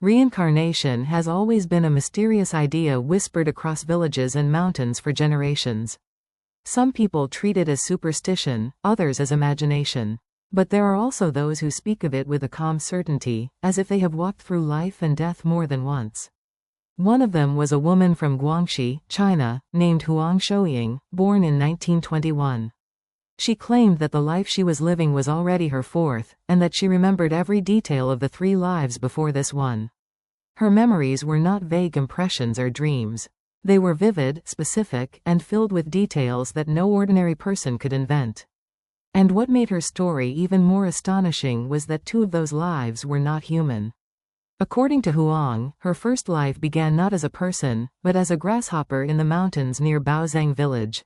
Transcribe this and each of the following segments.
Reincarnation has always been a mysterious idea whispered across villages and mountains for generations. Some people treat it as superstition, others as imagination. But there are also those who speak of it with a calm certainty, as if they have walked through life and death more than once. One of them was a woman from Guangxi, China, named Huang Xiuying, born in 1921. She claimed that the life she was living was already her fourth, and that she remembered every detail of the 3 lives before this one. Her memories were not vague impressions or dreams. They were vivid, specific, and filled with details that no ordinary person could invent. And what made her story even more astonishing was that 2 of those lives were not human. According to Huang, her first life began not as a person, but as a grasshopper in the mountains near Baozhang village.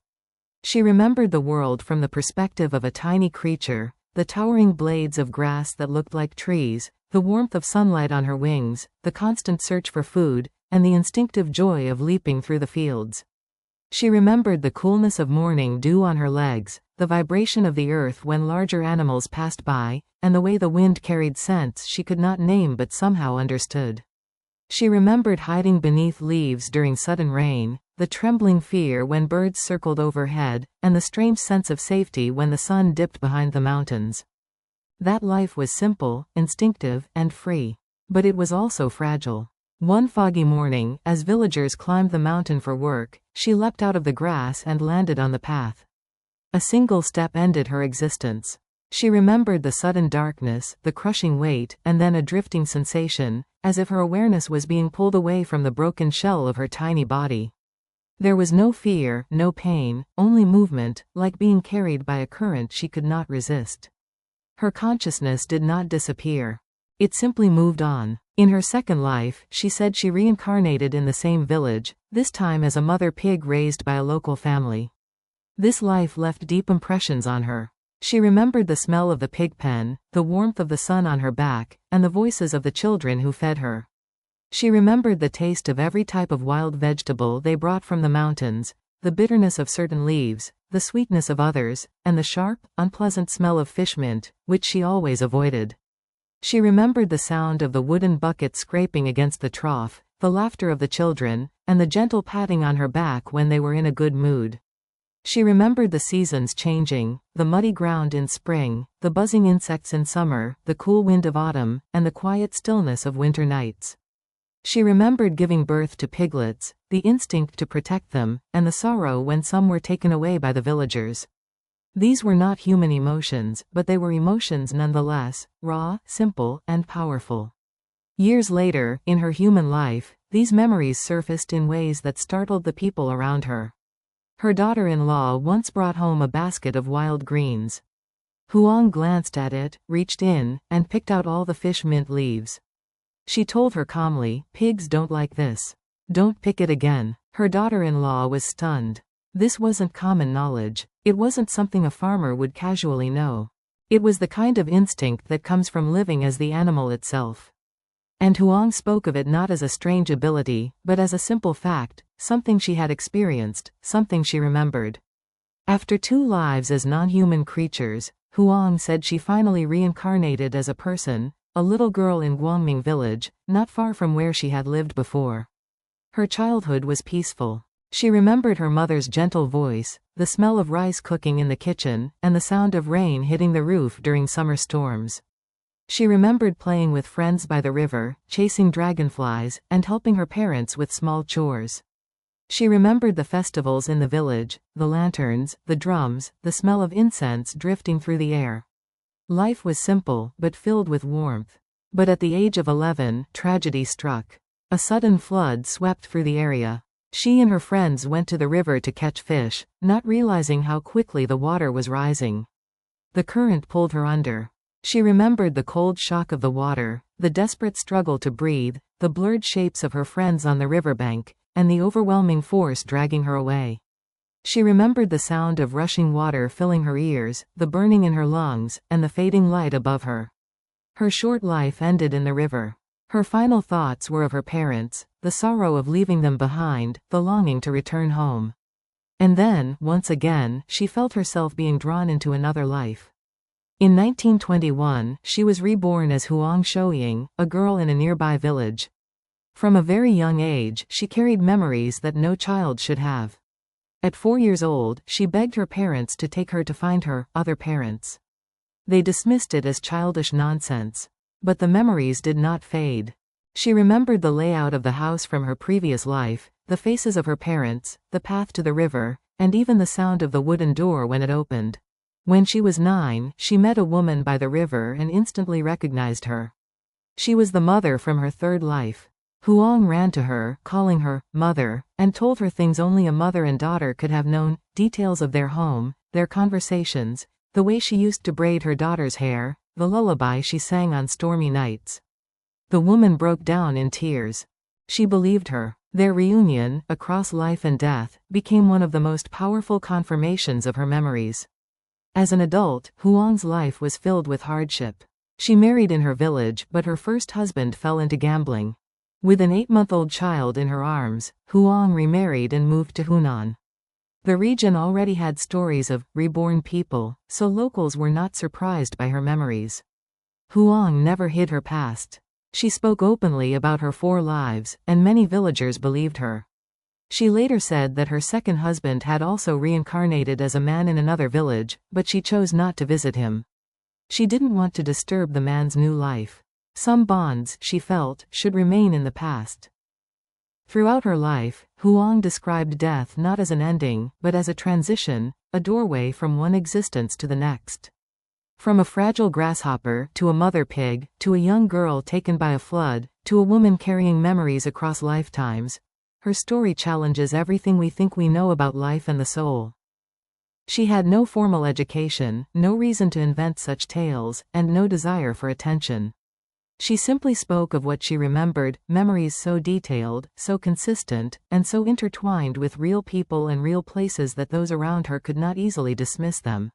She remembered the world from the perspective of a tiny creature, the towering blades of grass that looked like trees, the warmth of sunlight on her wings, the constant search for food, and the instinctive joy of leaping through the fields. She remembered the coolness of morning dew on her legs, the vibration of the earth when larger animals passed by, and the way the wind carried scents she could not name but somehow understood. She remembered hiding beneath leaves during sudden rain, the trembling fear when birds circled overhead, and the strange sense of safety when the sun dipped behind the mountains. That life was simple, instinctive, and free. But it was also fragile. One foggy morning, as villagers climbed the mountain for work, she leapt out of the grass and landed on the path. A single step ended her existence. She remembered the sudden darkness, the crushing weight, and then a drifting sensation, as if her awareness was being pulled away from the broken shell of her tiny body. There was no fear, no pain, only movement, like being carried by a current she could not resist. Her consciousness did not disappear. It simply moved on. In her second life, she said she reincarnated in the same village, this time as a mother pig raised by a local family. This life left deep impressions on her. She remembered the smell of the pig pen, the warmth of the sun on her back, and the voices of the children who fed her. She remembered the taste of every type of wild vegetable they brought from the mountains, the bitterness of certain leaves, the sweetness of others, and the sharp, unpleasant smell of fish mint, which she always avoided. She remembered the sound of the wooden bucket scraping against the trough, the laughter of the children, and the gentle patting on her back when they were in a good mood. She remembered the seasons changing, the muddy ground in spring, the buzzing insects in summer, the cool wind of autumn, and the quiet stillness of winter nights. She remembered giving birth to piglets, the instinct to protect them, and the sorrow when some were taken away by the villagers. These were not human emotions, but they were emotions nonetheless, raw, simple, and powerful. Years later, in her human life, these memories surfaced in ways that startled the people around her. Her daughter-in-law once brought home a basket of wild greens. Huang glanced at it, reached in, and picked out all the fish mint leaves. She told her calmly, "Pigs don't like this. Don't pick it again." Her daughter-in-law was stunned. This wasn't common knowledge. It wasn't something a farmer would casually know. It was the kind of instinct that comes from living as the animal itself. And Huang spoke of it not as a strange ability, but as a simple fact, something she had experienced, something she remembered. After 2 lives as non-human creatures, Huang said she finally reincarnated as a person, a little girl in Guangming village, not far from where she had lived before. Her childhood was peaceful. She remembered her mother's gentle voice, the smell of rice cooking in the kitchen, and the sound of rain hitting the roof during summer storms. She remembered playing with friends by the river, chasing dragonflies, and helping her parents with small chores. She remembered the festivals in the village, the lanterns, the drums, the smell of incense drifting through the air. Life was simple, but filled with warmth. But at the age of 11, tragedy struck. A sudden flood swept through the area. She and her friends went to the river to catch fish, not realizing how quickly the water was rising. The current pulled her under. She remembered the cold shock of the water, the desperate struggle to breathe, the blurred shapes of her friends on the riverbank, and the overwhelming force dragging her away. She remembered the sound of rushing water filling her ears, the burning in her lungs, and the fading light above her. Her short life ended in the river. Her final thoughts were of her parents, the sorrow of leaving them behind, the longing to return home. And then, once again, she felt herself being drawn into another life. In 1921, she was reborn as Huang Xiuying, a girl in a nearby village. From a very young age, she carried memories that no child should have. At 4 years old, she begged her parents to take her to find her other parents. They dismissed it as childish nonsense. But the memories did not fade. She remembered the layout of the house from her previous life, the faces of her parents, the path to the river, and even the sound of the wooden door when it opened. When she was 9, she met a woman by the river and instantly recognized her. She was the mother from her third life. Huang ran to her, calling her mother, and told her things only a mother and daughter could have known, details of their home, their conversations, the way she used to braid her daughter's hair, the lullaby she sang on stormy nights. The woman broke down in tears. She believed her. Their reunion, across life and death, became one of the most powerful confirmations of her memories. As an adult, Huang's life was filled with hardship. She married in her village, but her first husband fell into gambling. With an 8-month-old child in her arms, Huang remarried and moved to Hunan. The region already had stories of reborn people, so locals were not surprised by her memories. Huang never hid her past. She spoke openly about her 4 lives, and many villagers believed her. She later said that her second husband had also reincarnated as a man in another village, but she chose not to visit him. She didn't want to disturb the man's new life. Some bonds, she felt, should remain in the past. Throughout her life, Huang described death not as an ending, but as a transition, a doorway from one existence to the next. From a fragile grasshopper, to a mother pig, to a young girl taken by a flood, to a woman carrying memories across lifetimes, her story challenges everything we think we know about life and the soul. She had no formal education, no reason to invent such tales, and no desire for attention. She simply spoke of what she remembered, memories so detailed, so consistent, and so intertwined with real people and real places that those around her could not easily dismiss them.